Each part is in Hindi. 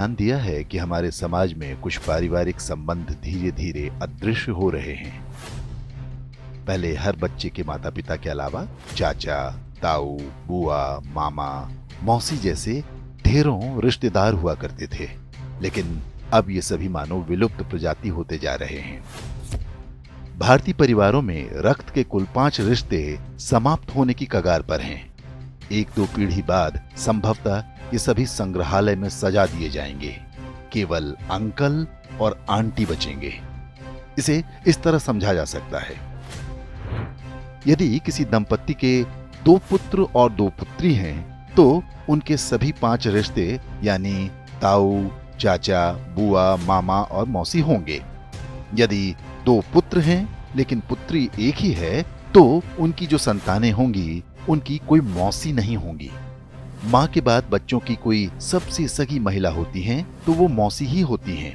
ध्यान दिया है कि हमारे समाज में कुछ पारिवारिक संबंध धीरे धीरे अदृश्य हो रहे हैं। पहले हर बच्चे के माता पिता के अलावा चाचा, ताऊ, बुआ, मामा, मौसी जैसे ढेरों रिश्तेदार हुआ करते थे, लेकिन अब ये सभी मानो विलुप्त प्रजाति होते जा रहे हैं। भारतीय परिवारों में रक्त के कुल 5 रिश्ते समाप्त होने की कगार पर हैं। 1-2 पीढ़ी बाद संभवतः ये सभी संग्रहालय में सजा दिए जाएंगे। केवल अंकल और आंटी बचेंगे। इसे इस तरह समझा जा सकता है, यदि किसी दंपत्ति के 2 पुत्र और 2 पुत्री हैं, तो उनके सभी 5 रिश्ते यानी ताऊ, चाचा, बुआ, मामा और मौसी होंगे। यदि 2 पुत्र हैं लेकिन पुत्री एक ही है, तो उनकी जो संतानें होंगी उनकी कोई मौसी नहीं होंगी। मां के बाद बच्चों की कोई सबसे सगी महिला होती हैं, तो वो मौसी ही होती हैं।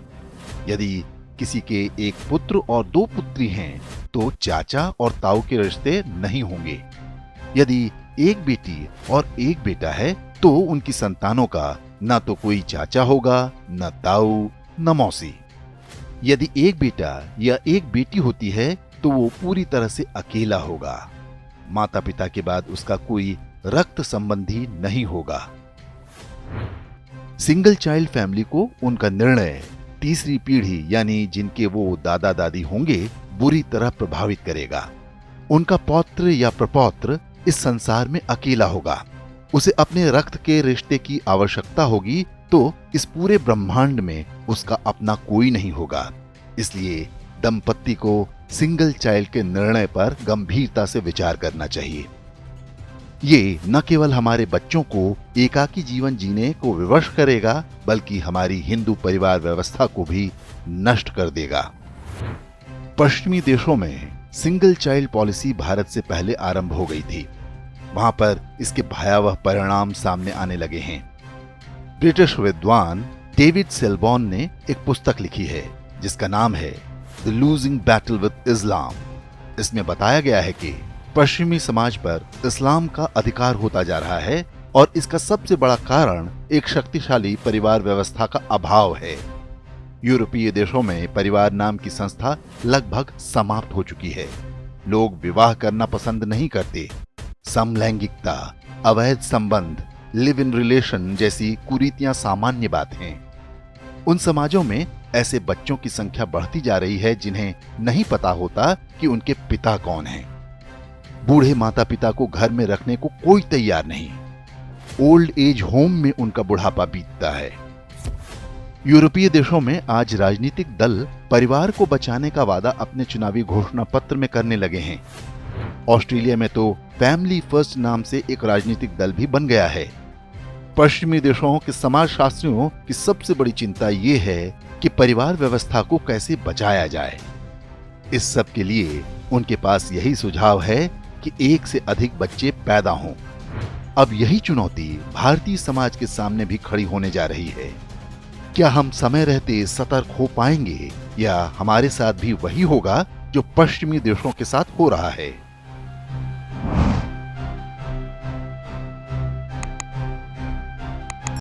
यदि किसी के 1 पुत्र और 2 पुत्री हैं, तो चाचा और ताऊ के रिश्ते नहीं होंगे। यदि 1 बेटी और 1 बेटा है, तो उनकी संतानों का न तो कोई चाचा होगा, न ताऊ, न मौसी। यदि 1 बेटा या 1 बेटी होती है, तो वो पूरी तरह से अकेला होगा। माता पिता के बाद उसका कोई रक्त संबंधी नहीं होगा। सिंगल चाइल्ड फैमिली को उनका निर्णय तीसरी पीढ़ी यानी जिनके वो दादा दादी होंगे बुरी तरह प्रभावित करेगा। उनका पौत्र या प्रपौत्र इस संसार में अकेला होगा। उसे अपने रक्त के रिश्ते की आवश्यकता होगी, तो इस पूरे ब्रह्मांड में उसका अपना कोई नहीं होगा। इसलिए दंपत्ति को सिंगल चाइल्ड के निर्णय पर गंभीरता से विचार करना चाहिए। ये न केवल हमारे बच्चों को एकाकी जीवन जीने को विवश करेगा, बल्कि हमारी हिंदू परिवार व्यवस्था को भी नष्ट कर देगा। पश्चिमी देशों में सिंगल चाइल्ड पॉलिसी भारत से पहले आरंभ हो गई थी। वहां पर इसके भयावह परिणाम सामने आने लगे हैं। ब्रिटिश विद्वान डेविड सेलबॉर्न ने एक पुस्तक लिखी है जिसका नाम है द लूजिंग बैटल विद इस्लाम। इसमें बताया गया है कि पश्चिमी समाज पर इस्लाम का अधिकार होता जा रहा है और इसका सबसे बड़ा कारण एक शक्तिशाली परिवार व्यवस्था का अभाव है। यूरोपीय देशों में परिवार नाम की संस्था लगभग समाप्त हो चुकी है। लोग विवाह करना पसंद नहीं करते। समलैंगिकता, अवैध संबंध, लिव इन रिलेशन जैसी कुरीतियां सामान्य बात हैं। उन समाजों में ऐसे बच्चों की संख्या बढ़ती जा रही है जिन्हें नहीं पता होता कि उनके पिता कौन हैं। बूढ़े माता पिता को घर में रखने को कोई तैयार नहीं। ओल्ड एज होम में उनका बुढ़ापा बीतता है। यूरोपीय देशों में आज राजनीतिक दल परिवार को बचाने का वादा अपने चुनावी घोषणा पत्र में करने लगे हैं। ऑस्ट्रेलिया में तो फैमिली फर्स्ट नाम से एक राजनीतिक दल भी बन गया है। पश्चिमी देशों के समाजशास्त्रियों की सबसे बड़ी चिंता ये है कि परिवार व्यवस्था को कैसे बचाया जाए। इस सब के लिए उनके पास यही सुझाव है कि एक से अधिक बच्चे पैदा हों। अब यही चुनौती भारतीय समाज के सामने भी खड़ी होने जा रही है। क्या हम समय रहते सतर्क हो पाएंगे या हमारे साथ भी वही होगा जो पश्चिमी देशों के साथ हो रहा है?